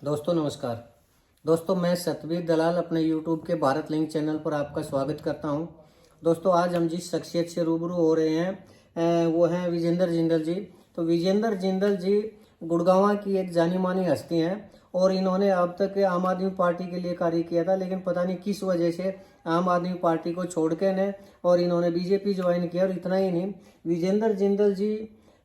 दोस्तों नमस्कार। दोस्तों मैं सतबीर दलाल अपने यूट्यूब के भारत लिंक चैनल पर आपका स्वागत करता हूं। दोस्तों आज हम जिस शख्सियत से रूबरू हो रहे हैं वो हैं विजेंद्र जिंदल जी। तो विजेंद्र जिंदल जी गुड़गांव की एक जानी मानी हस्ती हैं और इन्होंने अब तक आम आदमी पार्टी के लिए कार्य किया था, लेकिन पता नहीं किस वजह से आम आदमी पार्टी को छोड़ के ने और इन्होंने बीजेपी ज्वाइन किया। और इतना ही नहीं, विजेंद्र जिंदल जी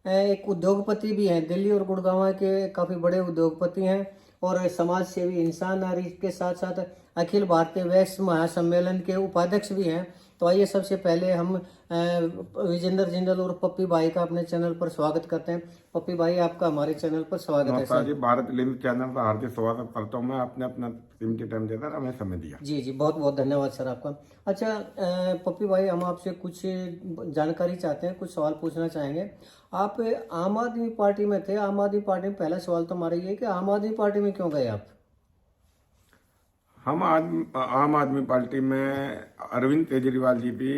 एक उद्योगपति भी हैं, दिल्ली और गुड़गांव के काफ़ी बड़े उद्योगपति हैं और समाज सेवी इंसान और इसके साथ साथ अखिल भारतीय वैश्य महासम्मेलन के उपाध्यक्ष भी हैं। तो आइए सबसे पहले हम विजेंद्र जिंदल और पप्पी भाई का अपने चैनल पर स्वागत करते हैं। पप्पी भाई आपका हमारे चैनल पर स्वागत है सर। जी, भारत लिंक चैनल का हार्दिक स्वागत करता हूँ मैं। आपने अपना कीमती टाइम देकर हमें समय दिया। जी जी, बहुत बहुत धन्यवाद सर आपका। अच्छा पप्पी भाई, हम आपसे कुछ जानकारी चाहते हैं, कुछ सवाल पूछना चाहेंगे। आप आम आदमी पार्टी में थे, आम आदमी पार्टी में पहला सवाल तो हमारा ये है कि आम आदमी पार्टी में क्यों गए आप? हम आम आदमी पार्टी में अरविंद केजरीवाल जी की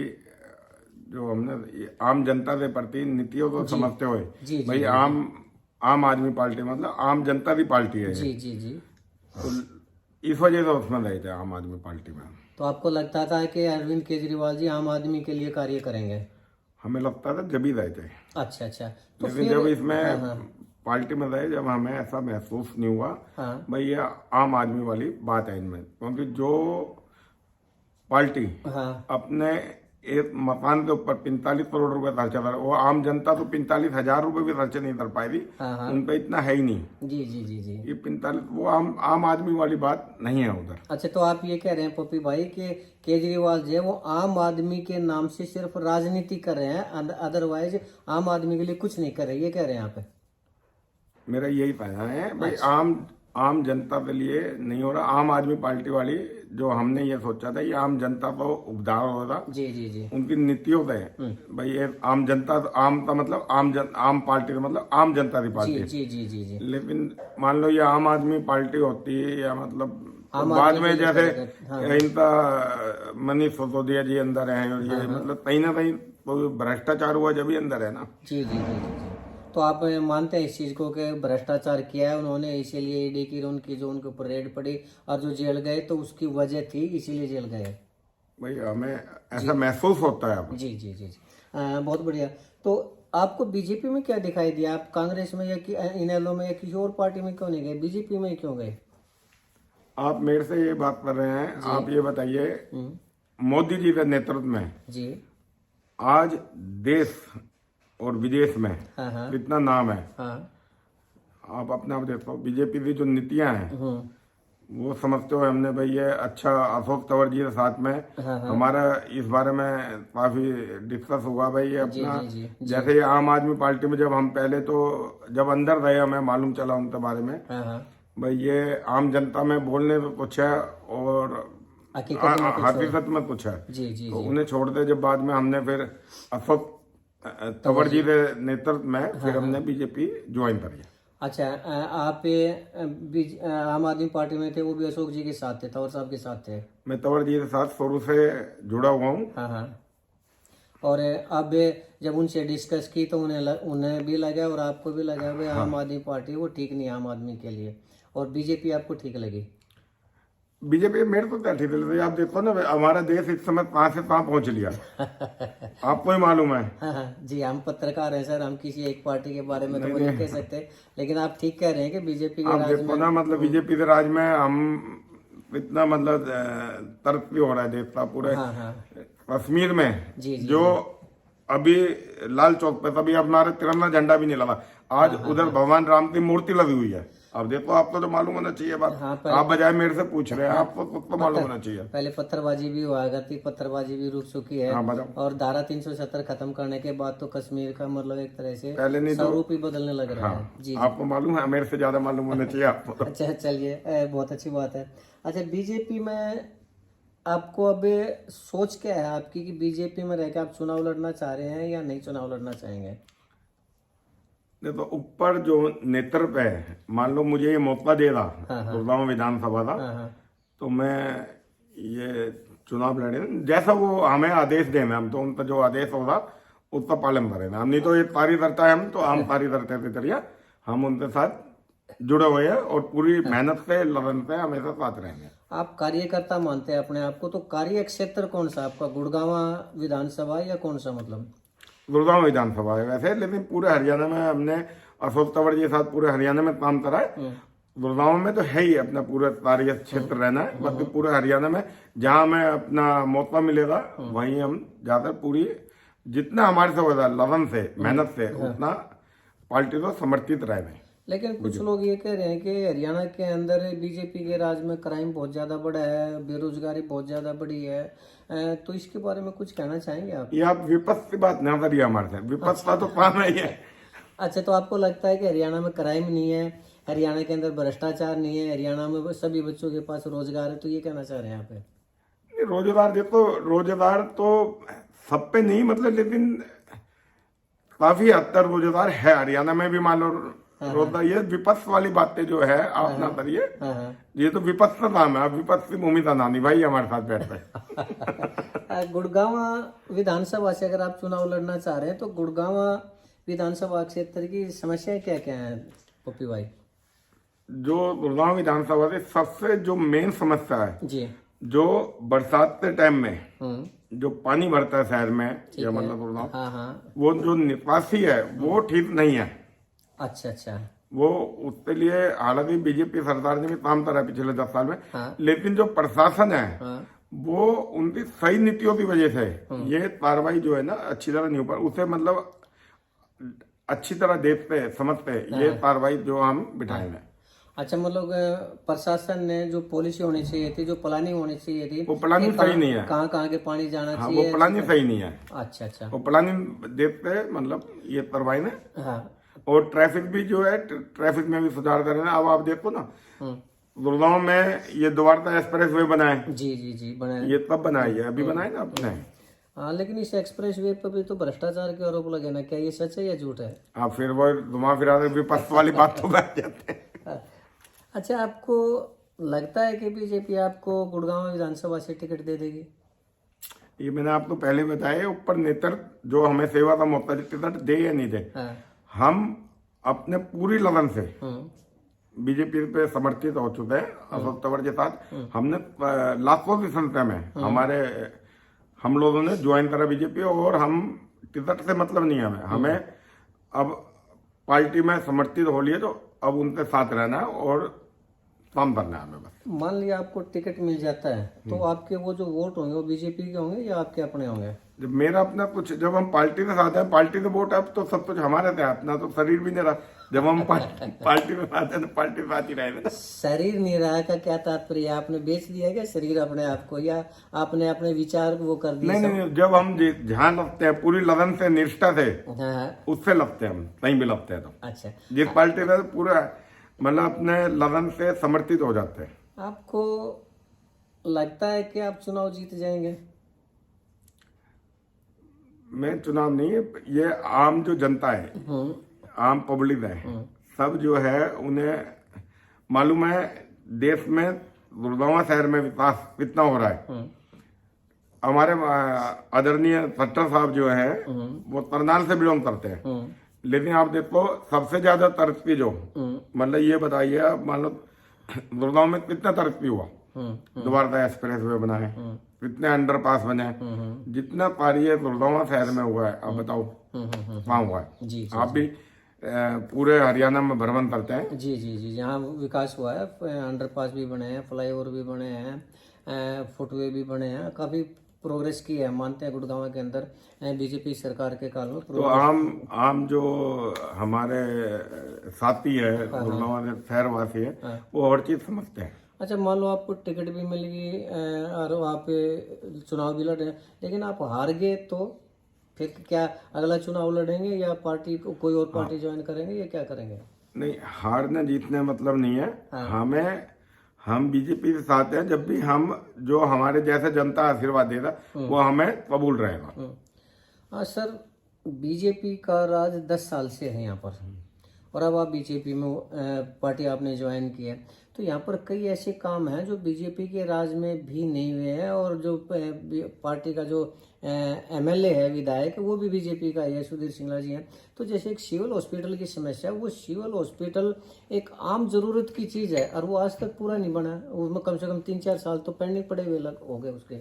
जो हमने आम जनता के प्रति नीतियों को समझते हुए भाई आम आदमी पार्टी मतलब आम जनता की पार्टी है। जी जी जी। तो इस वजह से उसमें रहे थे आम आदमी पार्टी में। तो आपको लगता था कि अरविंद केजरीवाल जी आम आदमी के लिए कार्य करेंगे? हमें लगता था जब ही रहे थे। अच्छा अच्छा। तो लेकिन फिर जब इसमें पार्टी में रहे, जब हमें ऐसा महसूस नहीं हुआ भाई ये आम आदमी वाली बात है इनमें, क्योंकि जो पार्टी अपने एक मकान के ऊपर 45 करोड़ रुपए खर्चा कर, वो आम जनता तो 45,000 रुपए भी खर्चे नहीं कर पाई थी। उन पे इतना है ही नहीं। जी जी जी जी। ये 45 वो आम आदमी वाली बात नहीं है उधर। अच्छा, तो आप ये कह रहे हैं पप्पी भाई कि केजरीवाल जो है वो आम आदमी के नाम से सिर्फ राजनीति कर रहे हैं, अदरवाइज आम आदमी के लिए कुछ नहीं कर रहे, ये कह रहे हैं आप? मेरा यही कहना है भाई आम जनता के लिए नहीं हो रहा। आम आदमी पार्टी वाली जो हमने ये सोचा था, ये आम जनता को उद्धार होगा। जी जी जी। उनकी नीतियों पे भाई ये आम जनता, आम का मतलब आम पार्टी का मतलब आम जनता की पार्टी। जी जी जी जी। लेकिन मान लो ये आम आदमी पार्टी होती है या मतलब बाद में जैसे इनका मनीष सिसोदिया जी अंदर है और ये मतलब कहीं ना कहीं तो भ्रष्टाचार हुआ जब भी अंदर है ना। जी जी जी जी। तो आप मानते हैं इस चीज को कि भ्रष्टाचार किया है उन्होंने, इसीलिए ईडी की उनकी जो उनके ऊपर रेड पड़ी और जो जेल गए तो उसकी वजह थी, इसीलिए जेल गए? भाई हमें ऐसा महसूस होता है अब। जी जी जी जी। बहुत बढ़िया। तो आपको बीजेपी में क्या दिखाई दिया? आप कांग्रेस में या इनेलो में या किसी और पार्टी में क्यों नहीं गए, बीजेपी में क्यों गए? आप मेरे से ये बात कर रहे हैं, आप ये बताइए मोदी जी के नेतृत्व में जी आज देश और विदेश में कितना नाम है। आप अपने आप देखो, बीजेपी की जो नीतियां हैं वो समझते हो हमने भाई ये अच्छा। अशोक तंवर जी के साथ में हमारा इस बारे में काफी डिस्कस हुआ भाई ये अपना जैसे ये आम आदमी पार्टी में जब हम पहले तो जब अंदर रहे हमें मालूम चला उनके बारे में भाई ये आम जनता में बोलने में कुछ है और हकीकत में कुछ है। तो उन्हें छोड़ दे जब बाद में हमने फिर अशोक तंवर जी के नेतृत्व में फिर हमने बीजेपी ज्वाइन करी। अच्छा, आप आम आदमी पार्टी में थे, वो भी अशोक जी के साथ थे, तंवर साहब के साथ थे? मैं तंवर जी के साथ शुरू से जुड़ा हुआ हूँ। हाँ। और अब जब उनसे डिस्कस की तो उन्हें भी लगा और आपको भी लगा भाई आम आदमी पार्टी वो ठीक नहीं आम आदमी के लिए, और बीजेपी आपको ठीक लगी? बीजेपी मेरे को क्या ठीक लगी? आप देखो ना हमारा देश इस समय कहाँ से कहाँ पहुंच लिया आपको ही मालूम है। जी, हम पत्रकार हैं सर, हम किसी एक पार्टी के बारे में तो नहीं कह सकते, लेकिन आप ठीक कह रहे हैं कि बीजेपी के राज में मतलब बीजेपी के राज में हम इतना मतलब तरक्की हो रहा है देश का पूरे कश्मीर में। जो अभी लाल चौक पे तभी हमारे तिरंगा झंडा भी नहीं लगा, आज उधर भगवान राम की मूर्ति लगी हुई है। अब देखो आपको तो मालूम होना चाहिए बात। आप बजाय मेरे से पूछ रहे हैं, आपको खुद तो मालूम होना चाहिए। पहले पत्थरबाजी भी हुआ करती, पत्थरबाजी भी रुक चुकी है। और धारा 370 खत्म करने के बाद तो कश्मीर का मतलब एक तरह से स्वरूप ही बदलने लग रहा है। जी, आपको मालूम है, मेरे से ज्यादा मालूम होना चाहिए आपको। अच्छा चलिए, बहुत अच्छी बात है। अच्छा, बीजेपी में आपको अब सोच क्या है आपकी कि बीजेपी में रहकर आप चुनाव लड़ना चाह रहे हैं या नहीं चुनाव लड़ना चाहेंगे? देखो ऊपर जो नेतृत्व है, मान लो मुझे ये मौका देगा गुड़गांव विधानसभा का, तो मैं ये चुनाव लड़े जैसा वो हमें आदेश देना, हम तो उनका जो आदेश होगा उसका पालन करेंगे। हम नहीं तो ये कार्यकर्ता है, हम तो आम कार्यकर्ता की तरह हम उनके साथ जुड़े हुए हैं और पूरी मेहनत से लगन से हमेशा साथ रहेंगे। आप कार्यकर्ता मानते हैं अपने आप को, तो कार्य क्षेत्र कौन सा आपका, गुड़गांव विधानसभा या कौन सा, मतलब? गुड़गांव विधानसभा है वैसे, लेकिन पूरे हरियाणा में हमने अशोक तंवर जी के साथ पूरे हरियाणा में काम करा है। गुड़गांव में तो है ही अपना पूरा कार्य क्षेत्र रहना है, बाकी पूरे हरियाणा में जहां हमें अपना मौका मिलेगा वहीं हम जाकर पूरी जितना हमारे से होगा लगन से मेहनत से उतना पार्टी को समर्थित रहेंगे। लेकिन कुछ लोग ये कह रहे हैं कि हरियाणा के अंदर बीजेपी के राज में क्राइम बहुत ज्यादा बढ़ा है, बेरोजगारी बहुत ज्यादा बढ़ी है, तो इसके बारे में कुछ कहना चाहेंगे आप? ये आप विपक्ष की बात ना करिए हमारे से, विपक्ष का तो काम है ये। अच्छा, तो आपको लगता है कि हरियाणा में क्राइम नहीं है, हरियाणा के अंदर भ्रष्टाचार नहीं है, हरियाणा में सभी बच्चों के पास रोजगार है, तो ये कहना चाह रहे हैं आप? रोजगार देखो, रोजगार तो सब पे नहीं मतलब, लेकिन काफी हद तक रोजगार है हरियाणा में भी। मान लो रोजगार, ये विपक्ष वाली बातें जो है आप ना करिए, ये तो विपक्ष का काम है, आप विपक्ष की भूमिका ना निभाई हमारे साथ बैठकर। गुड़गांव विधानसभा से अगर आप चुनाव लड़ना चाह रहे हैं तो गुड़गांव विधानसभा क्षेत्र की समस्याएं क्या क्या है पप्पी भाई? जो गुड़गांव विधानसभा से सबसे जो मेन समस्या है जी, जो बरसात के टाइम में जो पानी भरता है शहर में या मतलब गुड़गांव, वो जो निकासी है वो ठीक नहीं है। अच्छा अच्छा, वो उसके लिए हालांकि बीजेपी सरकार ने भी काम करा पिछले 10 साल में, लेकिन जो प्रशासन है वो उनकी सही नीतियों की वजह से ये कार्रवाई जो है ना अच्छी तरह नहीं हो पा, उसे मतलब अच्छी तरह देखते समझते ये कार्रवाई जो हम बिठाएंगे। अच्छा, मतलब प्रशासन ने जो पॉलिसी होनी चाहिए थी, जो प्लानिंग होनी चाहिए थी, वो प्लानिंग सही नहीं है। कहाँ कहाँ के पानी जाना चाहिए, वो प्लानिंग सही नहीं है। अच्छा अच्छा, वो प्लानिंग देखते मतलब ये कार्रवाई ने। हाँ, और ट्रैफिक भी जो है, ट्रैफिक में भी सुधार कर रहे हैं। अब आप देखो ना गुड़गांव में ये द्वारका एक्सप्रेस वे बनाए, जी जी जी बनाए, ये तब बनाई है, अभी बनाए ना अपने। हाँ, लेकिन इस एक्सप्रेस वे पर भी तो भ्रष्टाचार के आरोप लगे ना, क्या ये सच है या झूठ है? आप फिर वो घुमा फिरा विपक्ष वाली बात तो बैठ जाते हैं। अच्छा, आपको लगता है कि बीजेपी आपको गुड़गांव विधानसभा से टिकट दे देगी? ये मैंने आपको पहले बताया, ऊपर नेतृत्व जो हमें सेवा का मौका टिकट दे या नहीं दे, हम अपने पूरी लगन से बीजेपी पे समर्थित हो चुके हैं। अशोक तंवर के साथ हमने लाखों की संख्या में हम लोगों ने ज्वाइन करा बीजेपी, और हम टिकट से मतलब नहीं है हमें अब पार्टी में समर्थित हो लिए, तो अब उनके साथ रहना है और काम करना है हमें बस। मान लिया आपको टिकट मिल जाता है तो आपके वो जो वोट होंगे वो बीजेपी के होंगे या आपके अपने होंगे? जब मेरा अपना कुछ, जब हम पार्टी के साथ हैं, पार्टी के वोट अब तो सब कुछ हमारे थे, अपना तो शरीर भी नहीं रहा। जब हम पार्टी में आते हैं तो पार्टी के साथ ही रहेगा। शरीर नहीं रहा का क्या तात्पर्य? आपने बेच दिया क्या शरीर अपने आप को, या आपने अपने विचार को वो कर दिया? नहीं, जब हम ध्यान रखते हैं पूरी लगन से, निष्ठा से, उससे लगते हैं हम, कहीं भी लगते हैं तो। अच्छा, जिस पार्टी में पूरा मतलब अपने लगन से समर्थित हो जाते हैं। आपको लगता है कि आप चुनाव जीत जाएंगे? मैं चुनाव नहीं है, ये आम जो जनता है, आम पब्लिक है, सब जो है उन्हें मालूम है देश में गुड़गांव शहर में विकास कितना हो रहा है। हमारे आदरणीय सट्टर साहब जो है वो करनाल से बिलोंग करते हैं, लेकिन आप देखो सबसे ज्यादा तरक्की जो मतलब ये बताइए आप, मान लो गुड़गांव में कितना तरक्की हुआ, द्वारका एक्सप्रेस वे बनाए, कितने अंडरपास बने, जितना कार्य गुड़गांव शहर में हुआ है आप बताओ कहाँ हुआ है? आप भी पूरे हरियाणा में भ्रमण करते हैं। जी जी जी, जहाँ विकास हुआ है, अंडरपास भी बने हैं, फ्लाईओवर भी बने हैं, फुटवे भी बने हैं, काफी प्रोग्रेस की है, मानते हैं गुड़गांव के अंदर बीजेपी सरकार के काल में। तो आम जो हमारे साथी है गुड़गांव के शहरवासी है वो और चीज समझते हैं। अच्छा, मान लो आपको टिकट भी मिल गई और आप चुनाव भी लड़े, लेकिन आप हार गए तो फिर क्या अगला चुनाव लड़ेंगे या पार्टी कोई और पार्टी ज्वाइन करेंगे या क्या करेंगे? नहीं, हारने जीतने मतलब नहीं है। हम बीजेपी के साथ हैं, जब भी हम जो हमारे जैसे जनता आशीर्वाद देगा वो हमें कबूल रहेगा। हाँ सर, बीजेपी का राज 10 साल से है यहाँ पर, और अब आप बीजेपी में पार्टी आपने ज्वाइन की है, तो यहाँ पर कई ऐसे काम हैं जो बीजेपी के राज में भी नहीं हुए हैं, और जो पार्टी का जो एमएलए है, विधायक, वो भी बीजेपी का ही है, सुधीर सिंगला जी हैं। तो जैसे एक सिविल हॉस्पिटल की समस्या है, वो सिविल हॉस्पिटल एक आम जरूरत की चीज है और वो आज तक पूरा नहीं बना। उसमें कम से कम 3-4 साल तो पेंडिंग पड़े हुए हो गए उसके।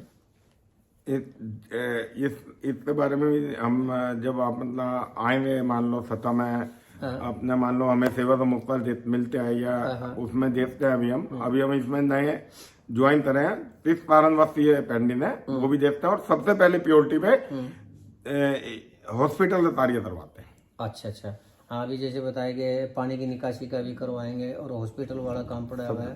इसके बारे में भी हम जब आप मतलब आएंगे, मान लो सत्ता में, अपने मान लो हमें सेवा तो मुफ्त मिलते हैं या उसमें देखते हैं। अभी हम इसमें नए ज्वाइन करे हैं, 30 कारणवश पेंडिंग है, वो भी देखते हैं। और सबसे पहले प्योरिटी पे हॉस्पिटल का कार्य करवाते हैं। अच्छा। हाँ, अभी जैसे बताए गए पानी की निकासी का भी करवाएंगे और हॉस्पिटल वाला काम पड़ा हुआ है,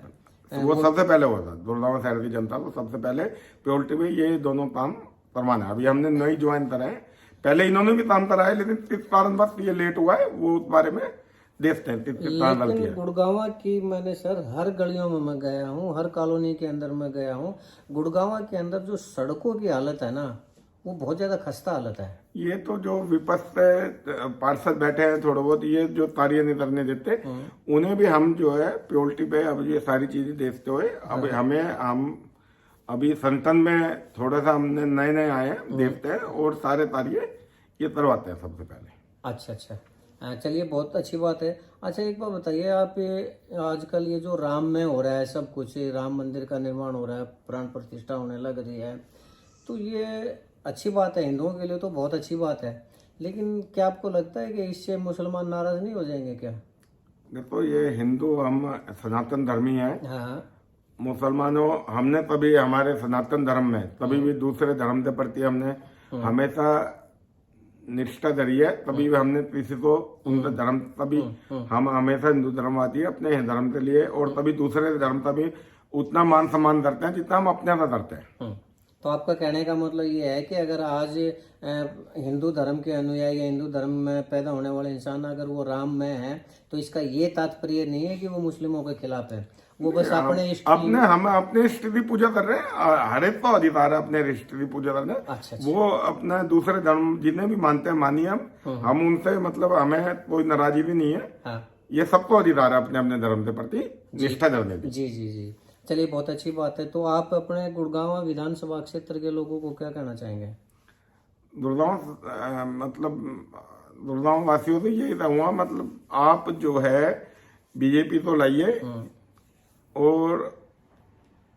तो वो सबसे पहले होता है। गुड़गांव शहर की जनता को सबसे पहले प्योरिटी में ये दोनों काम करवाना है। अभी हमने नई ज्वाइन कराए, पहले इन्होंने भी काम कराया, लेकिन किस कारणवश ये लेट हुआ है वो उस बारे में देखते हैं। लेकिन गुड़गांव की मैंने सर हर गलियों में मैं गया हूँ, हर कॉलोनी के अंदर मैं गया हूँ। गुड़गांव के अंदर जो सड़कों की हालत है ना, वो बहुत ज्यादा खस्ता हालत है। ये तो जो विपक्ष से पार्षद बैठे हैं थोड़ा बहुत, ये जो कार्य नहीं करने देते, उन्हें भी हम जो है प्योरिटी पे अब ये सारी चीजें देखते हुए अब हम अभी संगठन में थोड़ा सा हमने नए आए हैं, देखते हैं और सारे कार्य ये करवाते हैं सबसे पहले। अच्छा, चलिए, बहुत अच्छी बात है। अच्छा, एक बात बताइए, आप ये आजकल ये जो राम में हो रहा है सब कुछ, राम मंदिर का निर्माण हो रहा है, प्राण प्रतिष्ठा होने लग रही है, तो ये अच्छी बात है, हिंदुओं के लिए तो बहुत अच्छी बात है। लेकिन क्या आपको लगता है कि इससे मुसलमान नाराज नहीं हो जाएंगे क्या? देखो, ये हिंदू हम सनातन धर्मी हैं। हाँ। मुसलमानों हमने कभी हमारे सनातन धर्म में कभी भी दूसरे धर्म के प्रति हमने हमेशा निष्ठा धरी है। कभी भी हमने किसी को उनका धर्म, कभी हम हमेशा हिंदू धर्मवादी अपने हिंदू धर्म के लिए, और कभी दूसरे धर्म का भी उतना मान सम्मान करते हैं जितना हम अपने का करते हैं। तो आपका कहने का मतलब ये है कि अगर आज हिंदू धर्म के अनुयायी या हिंदू धर्म में पैदा होने वाले इंसान अगर वो राम में है, तो इसका ये तात्पर्य नहीं है कि वो मुस्लिमों के खिलाफ है, वो बस हम अपने इष्ट की पूजा कर रहे हैं। हर एक को अधिकार है अपने इष्ट की पूजा करने। अच्छा। वो अपना दूसरे धर्म जिन्हें भी मानते हैं मानिए, हम उनसे मतलब हमें कोई नाराजगी भी नहीं है। हाँ। ये सबको अधिकार है अपने अपने धर्म के प्रति निष्ठा धरने की। जी। चलिए, बहुत अच्छी बात है। तो आप अपने गुड़गांव विधानसभा क्षेत्र के लोगों को क्या कहना चाहेंगे? गुड़गांव वासियों से यही कहूँगा, मतलब आप जो है बीजेपी तो लाइए, और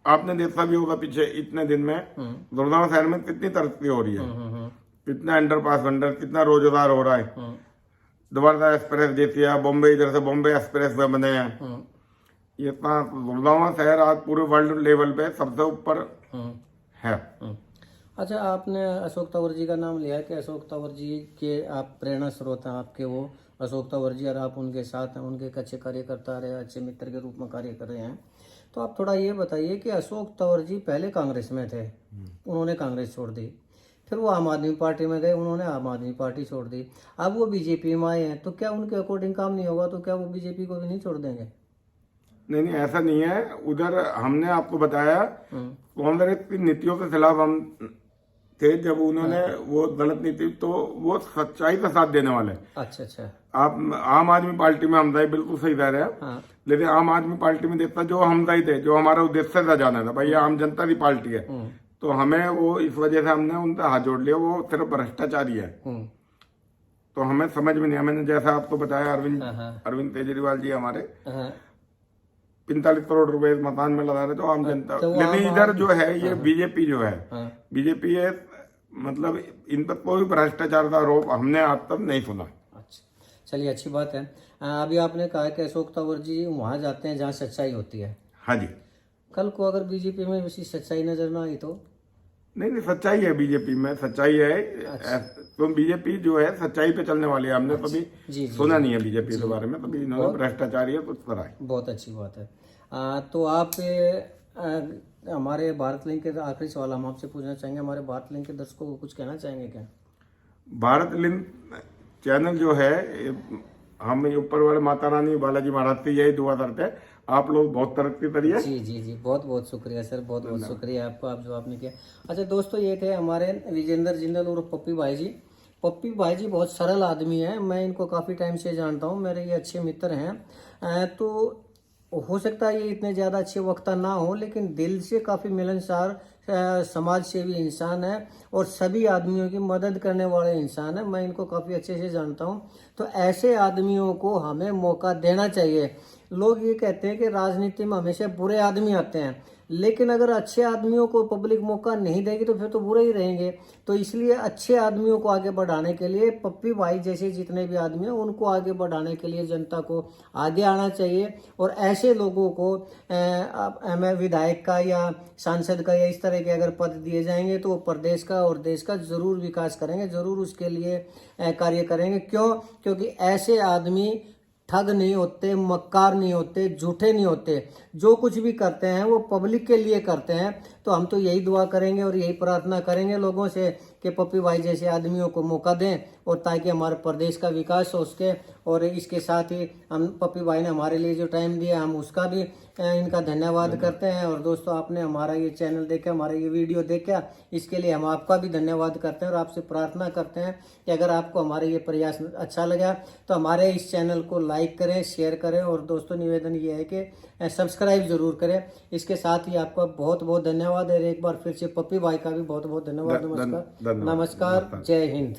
आपने देखा भी होगा पीछे इतने दिन में गुड़गांव शहर में कितनी तरक्की हो रही है, कितना अंडरपास बन, कितना रोजगार हो रहा है। द्वारका एक्सप्रेस जैसी है, बॉम्बे, इधर से बॉम्बे एक्सप्रेस वे बने हैं। ये गुड़गांव शहर आज पूरे वर्ल्ड लेवल पे सबसे ऊपर है। अच्छा, आपने अशोक तंवर जी का नाम लिया कि अशोक तंवर जी के आप प्रेरणा स्रोत हैं, आपके वो अशोक तंवर जी, और आप उनके साथ हैं, उनके एक अच्छे कार्यकर्ता रहे, अच्छे मित्र के रूप में कार्य कर रहे हैं। तो आप थोड़ा ये बताइए कि अशोक तंवर जी पहले कांग्रेस में थे, उन्होंने कांग्रेस छोड़ दी, फिर वो आम आदमी पार्टी में गए, उन्होंने आम आदमी पार्टी छोड़ दी, अब वो बीजेपी में आए हैं, तो क्या उनके अकॉर्डिंग काम नहीं होगा? तो क्या वो बीजेपी को भी नहीं छोड़ देंगे? नहीं, ऐसा नहीं है। उधर हमने आपको बताया कांग्रेस की नीतियों के खिलाफ हम थे, जब उन्होंने वो गलत नीति, तो वो सच्चाई का साथ देने वाले। अच्छा। आप आम आदमी पार्टी में हमदाई बिल्कुल सही कह रहे हैं। लेकिन आम आदमी पार्टी में देखता जो हमदाई थे, जो हमारा उद्देश्य था जाना था, भाई आम जनता की पार्टी है, तो हमें वो इस वजह से हमने उनका हाथ जोड़ लिया, वो सिर्फ भ्रष्टाचारी है। तो हमें समझ में नहीं आया। मैंने जैसा आपको बताया, अरविंद केजरीवाल जी हमारे 45 करोड़ रुपए मकान में लगा रहे, तो आम जनता। लेकिन इधर जो है ये बीजेपी जो है, बीजेपी है, मतलब इन पर कोई भ्रष्टाचार का आरोप हमने आज तक नहीं सुना। अच्छा, चलिए, अच्छी बात है। अभी आपने कहा कि अशोक तंवर जी वहां जाते हैं जहाँ सच्चाई होती है। हाँ जी। कल को अगर बीजेपी में वैसी सच्चाई नजर ना आई तो? नहीं, सच्चाई है, बीजेपी में सच्चाई है। अच्छा। तो बीजेपी जो है सच्चाई पे चलने वाली है। हमने कभी सुना नहीं है बीजेपी के बारे में, कभी इन्होंने भ्रष्टाचारी है कुछ करा है। बहुत अच्छी बात है। तो आप हमारे भारत लिंक के आखिरी सवाल हम आपसे पूछना चाहेंगे, हमारे भारत लिंक के दर्शकों को कुछ कहना चाहेंगे क्या? भारत लिंक चैनल जो है, हम ऊपर वाले माता रानी बालाजी महाराज से यही दुआ करते हैं, आप लोग बहुत तरक्की करिए। जी, बहुत बहुत शुक्रिया सर, बहुत बहुत शुक्रिया आपको, आप जो आपने किया। अच्छा दोस्तों, ये थे हमारे विजेंद्र जिंदल और पप्पी भाई जी। पप्पी भाई जी बहुत सरल आदमी है, मैं इनको काफ़ी टाइम से जानता हूँ, मेरे ये अच्छे मित्र हैं। तो हो सकता है ये इतने ज़्यादा अच्छे वक्ता ना हो, लेकिन दिल से काफ़ी मिलनसार समाज सेवी इंसान है और सभी आदमियों की मदद करने वाले इंसान है। मैं इनको काफ़ी अच्छे से जानता हूँ। तो ऐसे आदमियों को हमें मौका देना चाहिए। लोग ये कहते हैं कि राजनीति में हमेशा बुरे आदमी आते हैं, लेकिन अगर अच्छे आदमियों को पब्लिक मौका नहीं देगी तो फिर तो बुरे ही रहेंगे। तो इसलिए अच्छे आदमियों को आगे बढ़ाने के लिए पप्पी भाई जैसे जितने भी आदमी हैं उनको आगे बढ़ाने के लिए जनता को आगे आना चाहिए और ऐसे लोगों को हमें विधायक का या सांसद का या इस तरह के अगर पद दिए जाएंगे तो वो प्रदेश का और देश का जरूर विकास करेंगे, जरूर उसके लिए कार्य करेंगे। क्योंकि ऐसे आदमी ठग नहीं होते, मक्कार नहीं होते, झूठे नहीं होते। जो कुछ भी करते हैं वो पब्लिक के लिए करते हैं। तो हम तो यही दुआ करेंगे और यही प्रार्थना करेंगे लोगों से कि पप्पी भाई जैसे आदमियों को मौका दें और ताकि हमारे प्रदेश का विकास हो उसके। और इसके साथ ही हम पप्पी भाई ने हमारे लिए जो टाइम दिया हम उसका भी इनका धन्यवाद करते हैं। और दोस्तों आपने हमारा ये चैनल देखा, हमारा ये वीडियो देखा, इसके लिए हम आपका भी धन्यवाद करते हैं और आपसे प्रार्थना करते हैं कि अगर आपको हमारे ये प्रयास अच्छा लगा तो हमारे इस चैनल को लाइक करें, शेयर करें और दोस्तों निवेदन ये है कि सब्सक्राइब जरूर करें। इसके साथ ही आपका बहुत बहुत धन्यवाद और एक बार फिर से पप्पी भाई का भी बहुत बहुत धन्यवाद। नमस्कार, जय हिंद।